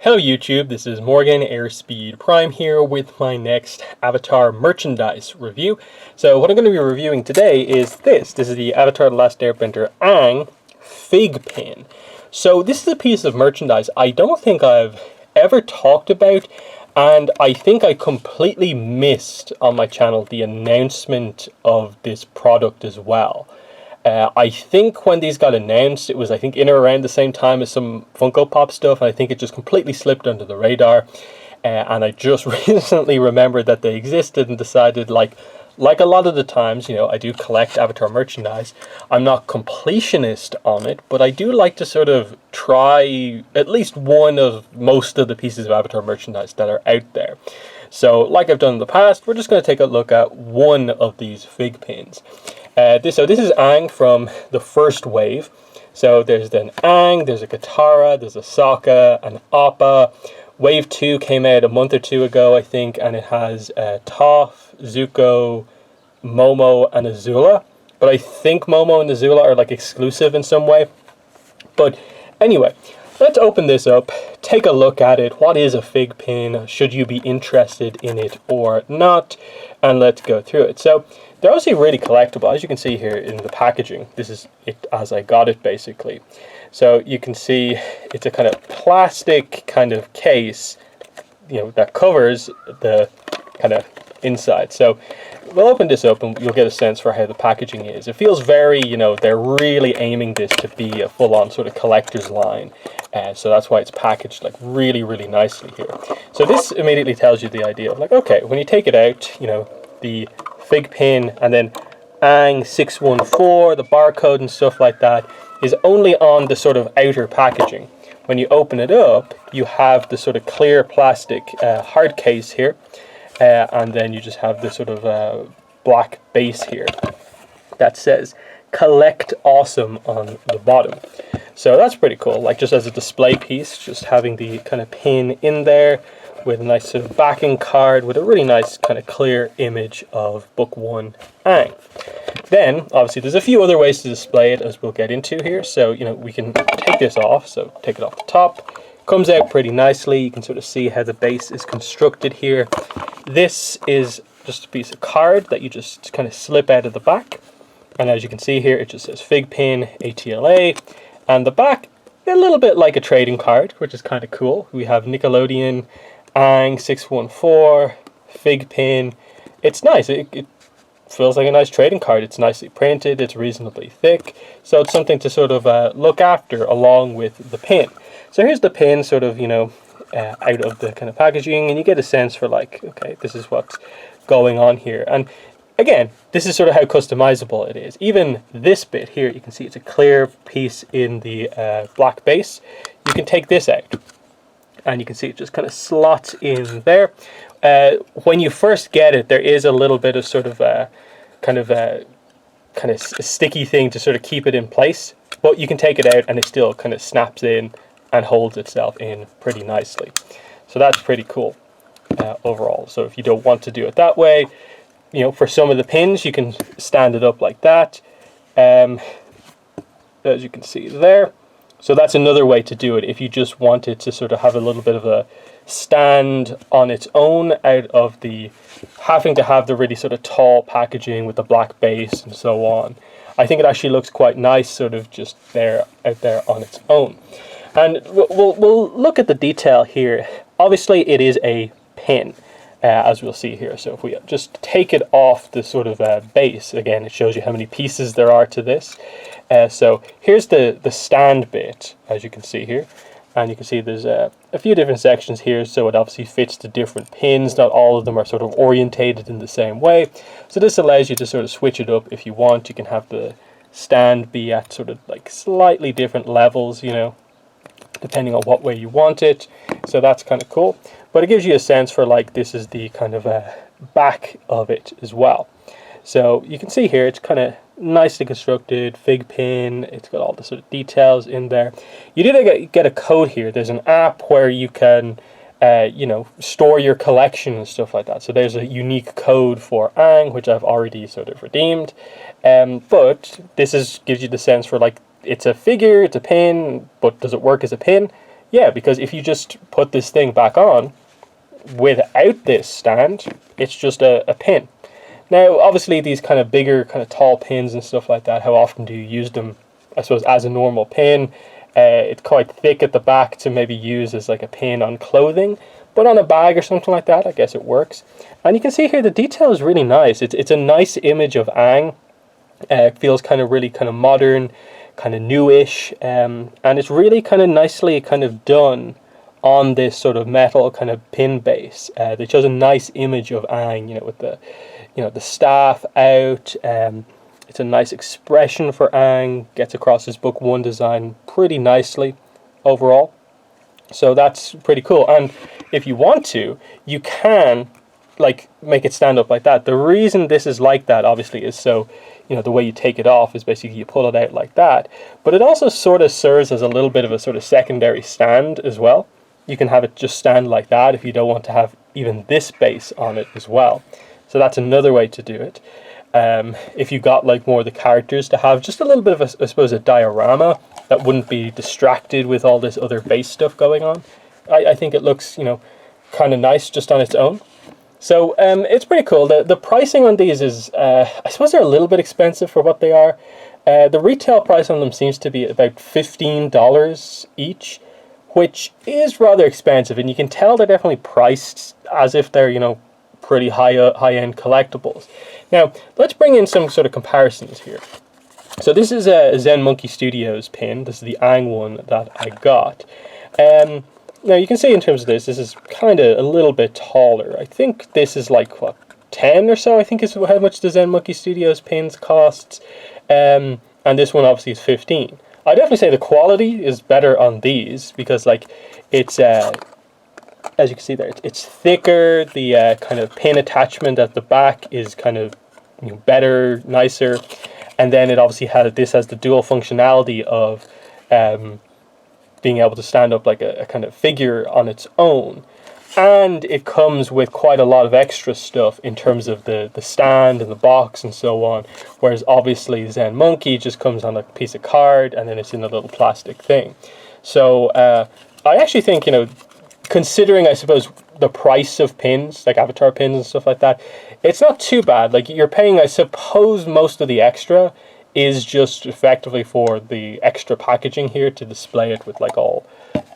Hello YouTube, this is Morgan Airspeed Prime here with my next Avatar merchandise review. So what I'm going to be reviewing today is this. This is the Avatar The Last Airbender Aang FiGPiN. So this is a piece of merchandise I don't think I've ever talked about, and I think I completely missed on my channel the announcement of this product as well. I think when these got announced, it was, I think, in or around the same time as some Funko Pop stuff, and I think it just completely slipped under the radar. And I just recently remembered that they existed and decided, like a lot of the times, you know, I do collect Avatar merchandise. I'm not completionist on it, but I do like to sort of try at least one of most of the pieces of Avatar merchandise that are out there. So, like I've done in the past, we're just going to take a look at one of these FiGPiNs. This is Aang from the first wave. So there's then Aang, there's a Katara, there's a Sokka, an Appa. Wave 2 came out a month or two ago, I think, and it has Toph, Zuko, Momo, and Azula. But I think Momo and Azula are like exclusive in some way. But anyway, let's open this up, take a look at it. What is a FiGPiN? Should you be interested in it or not? And let's go through it. So they're obviously really collectible, as you can see here in the packaging. This is it as I got it, basically. So you can see it's a kind of plastic kind of case, you know, that covers the kind of inside. So we'll open this up and you'll get a sense for how the packaging is. It feels very, you know, they're really aiming this to be a full-on sort of collector's line. So that's why it's packaged like really, really nicely here. So this immediately tells you the idea of like, okay, when you take it out, you know, the FiGPiN and then Aang 614, the barcode and stuff like that is only on the sort of outer packaging. When you open it up, you have the sort of clear plastic hard case here, and then you just have this sort of black base here that says "Collect Awesome" on the bottom. So that's pretty cool, like just as a display piece, just having the kind of pin in there with a nice sort of backing card with a really nice kind of clear image of Book 1 Aang. Then, obviously, there's a few other ways to display it, as we'll get into here. So, you know, we can take this off, so take it off the top. Comes out pretty nicely. You can sort of see how the base is constructed here. This is just a piece of card that you just kind of slip out of the back. And as you can see here, it just says FiGPiN, ATLA. And the back, a little bit like a trading card, which is kind of cool. We have Nickelodeon, Aang 614, FiGPiN. It's nice. It feels like a nice trading card. It's nicely printed. It's reasonably thick. So it's something to sort of look after along with the pin. So here's the pin sort of, you know, out of the kind of packaging. And you get a sense for like, okay, this is what's going on here. And again, this is sort of how customizable it is. Even this bit here, you can see it's a clear piece in the black base. You can take this out, and you can see it just kind of slots in there. When you first get it, there is a little bit of sort of kind of a sticky thing to sort of keep it in place, but you can take it out and it still kind of snaps in and holds itself in pretty nicely. So that's pretty cool overall. So if you don't want to do it that way, you know, for some of the pins, you can stand it up like that, as you can see there. So that's another way to do it if you just wanted to sort of have a little bit of a stand on its own out of the having to have the really sort of tall packaging with the black base and so on. I think it actually looks quite nice sort of just there out there on its own. And we'll look at the detail here. Obviously it is a pin, as we'll see here. So if we just take it off the sort of base, again, it shows you how many pieces there are to this. So here's the stand bit, as you can see here. And you can see there's a few different sections here, so it obviously fits the different pins. Not all of them are sort of orientated in the same way. So this allows you to sort of switch it up if you want. You can have the stand be at sort of like slightly different levels, you know, depending on what way you want it. So that's kind of cool. But it gives you a sense for like this is the kind of back of it as well. So you can see here it's kind of nicely constructed, FiGPiN. It's got all the sort of details in there. You did get a code here. There's an app where you can you know, store your collection and stuff like that. So there's a unique code for Aang, which I've already sort of redeemed. But this gives you the sense for like, it's a figure, it's a pin, but does it work as a pin? yeah, because if you just put this thing back on without this stand, it's just a pin. Now, obviously, these kind of bigger, kind of tall pins and stuff like that, how often do you use them, I suppose, as a normal pin? It's quite thick at the back to maybe use as like a pin on clothing, but on a bag or something like that, I guess it works. And you can see here the detail is really nice. It's a nice image of Aang. It feels kind of really kind of modern, kind of newish, and it's really kind of nicely kind of done on this sort of metal kind of pin base. They chose a nice image of Aang, you know, with the, you know, the staff out. It's a nice expression for Aang. Gets across his book one design pretty nicely overall. So that's pretty cool. And if you want to, you can like make it stand up like that. The reason this is like that, obviously, is so, you know, the way you take it off is basically you pull it out like that. But it also sort of serves as a little bit of a sort of secondary stand as well. You can have it just stand like that if you don't want to have even this base on it as well. So that's another way to do it. If you got like more of the characters to have just a little bit of a, I suppose, a diorama that wouldn't be distracted with all this other base stuff going on, I think it looks, you know, kind of nice just on its own. So it's pretty cool. The pricing on these is, I suppose they're a little bit expensive for what they are. The retail price on them seems to be about $15 each, which is rather expensive, and you can tell they're definitely priced as if they're, you know, pretty high-end collectibles. Now, let's bring in some sort of comparisons here. So this is a Zen Monkey Studios pin. This is the Aang one that I got. Now, you can see in terms of this is kind of a little bit taller. I think this is like, what, 10 or so, I think is how much the Zen Monkey Studios pins costs. And this one obviously is 15. I definitely say the quality is better on these because, like, it's, as you can see there, it's thicker. The kind of pin attachment at the back is kind of, you know, better, nicer. And then it obviously has the dual functionality of being able to stand up like a kind of figure on its own. And it comes with quite a lot of extra stuff in terms of the stand and the box and so on. Whereas obviously Zen Monkey just comes on a piece of card and then it's in a little plastic thing. So I actually think, you know, considering, I suppose, the price of pins, like Avatar pins and stuff like that, it's not too bad. Like, you're paying, I suppose, most of the extra is just effectively for the extra packaging here to display it with like all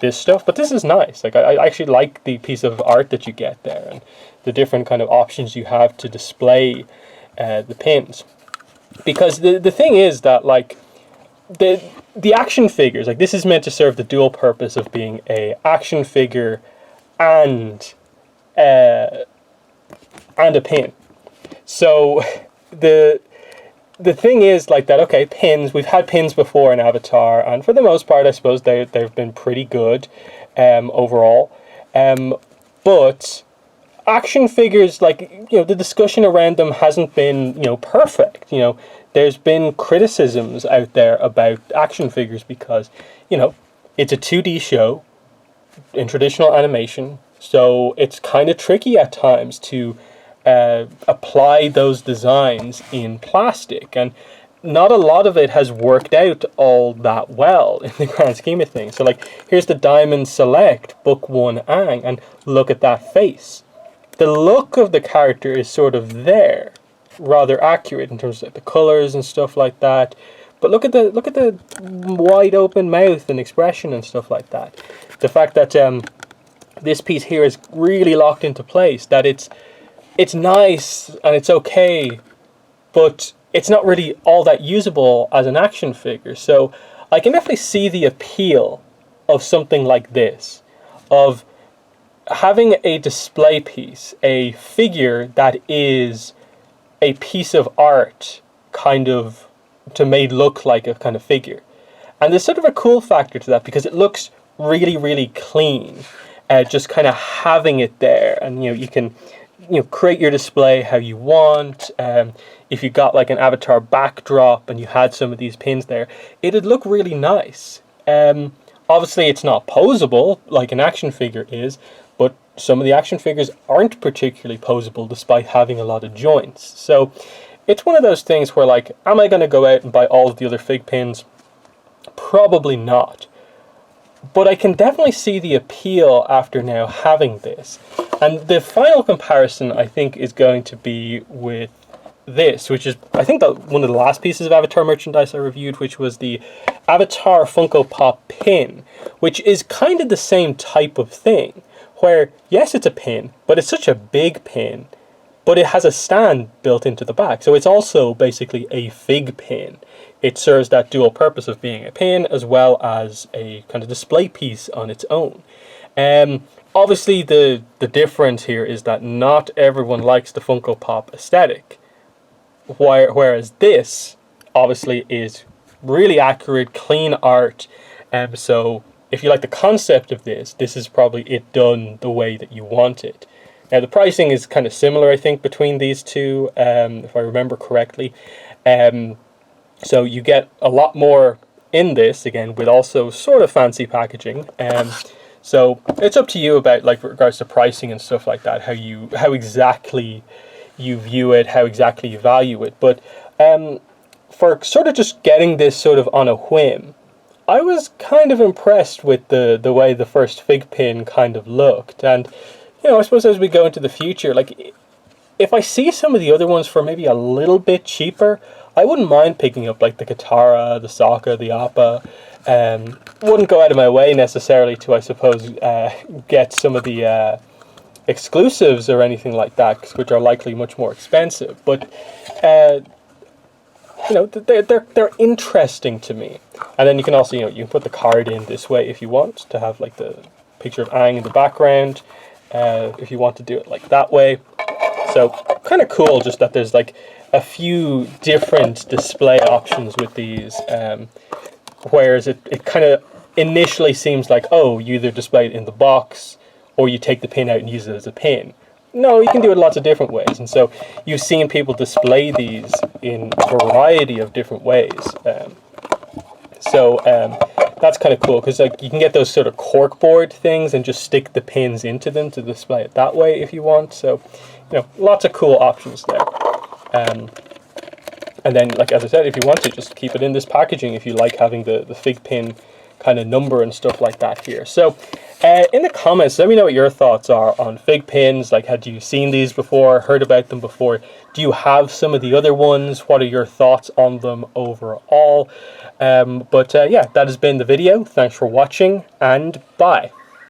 this stuff. But this is nice. Like, I actually like the piece of art that you get there and the different kind of options you have to display the pins. Because the thing is that, like, the action figures, like, this is meant to serve the dual purpose of being a action figure and a pin. So the thing is, like, that, okay, pins, we've had pins before in Avatar, and for the most part, I suppose they've been pretty good overall. But action figures, like, you know, the discussion around them hasn't been, you know, perfect. You know, there's been criticisms out there about action figures because, you know, it's a 2D show in traditional animation, so it's kind of tricky at times to apply those designs in plastic, and not a lot of it has worked out all that well in the grand scheme of things. So, like, here's the Diamond Select Book 1 Aang, and look at that face. The look of the character is sort of there, rather accurate in terms of the colors and stuff like that. But look at the wide open mouth and expression and stuff like that. The fact that this piece here is really locked into place, that it's nice and it's okay, but it's not really all that usable as an action figure. So I can definitely see the appeal of something like this, of having a display piece, a figure that is a piece of art, kind of to made look like a kind of figure. And there's sort of a cool factor to that because it looks really, really clean, just kind of having it there. And, you know, you can, you know, create your display how you want. If you got like an Avatar backdrop and you had some of these pins there, it'd look really nice. Obviously it's not posable like an action figure is, but some of the action figures aren't particularly posable despite having a lot of joints. So it's one of those things where, like, am I going to go out and buy all of the other fig pins? Probably not. but I can definitely see the appeal after now having this. And the final comparison, I think, is going to be with this, which is, I think, one of the last pieces of Avatar merchandise I reviewed, which was the Avatar Funko Pop pin, which is kind of the same type of thing, where, yes, it's a pin, but it's such a big pin, but it has a stand built into the back. So it's also basically a fig pin. It serves that dual purpose of being a pin as well as a kind of display piece on its own. Obviously, the difference here is that not everyone likes the Funko Pop aesthetic, whereas this obviously is really accurate, clean art. So if you like the concept of this, this is probably it done the way that you want it. Now, the pricing is kind of similar, I think, between these two, if I remember correctly. So you get a lot more in this, again, with also sort of fancy packaging. So it's up to you about, like, regards to pricing and stuff like that, how exactly you view it, how exactly you value it. But for sort of just getting this sort of on a whim, I was kind of impressed with the way the first fig pin kind of looked. And, you know, I suppose as we go into the future, like, if I see some of the other ones for maybe a little bit cheaper, I wouldn't mind picking up, like, the Katara, the Sokka, the Appa. Wouldn't go out of my way necessarily to, I suppose, get some of the exclusives or anything like that, which are likely much more expensive. But you know, they're interesting to me. And then you can also, you know, you can put the card in this way if you want to have, like, the picture of Aang in the background. If you want to do it like that way. So kind of cool, just that there's, like, a few different display options with these. Whereas it kind of initially seems like, oh, you either display it in the box or you take the pin out and use it as a pin. No, you can do it lots of different ways. And so you've seen people display these in a variety of different ways. So that's kind of cool, because, like, you can get those sort of corkboard things and just stick the pins into them to display it that way if you want. So, you know, lots of cool options there. And then, like, as I said, if you want to, just keep it in this packaging if you like having the fig pin kind of number and stuff like that here. So in the comments, let me know what your thoughts are on fig pins. Like, had you seen these before, heard about them before? Do you have some of the other ones? What are your thoughts on them overall? Yeah, that has been the video. Thanks for watching, and bye.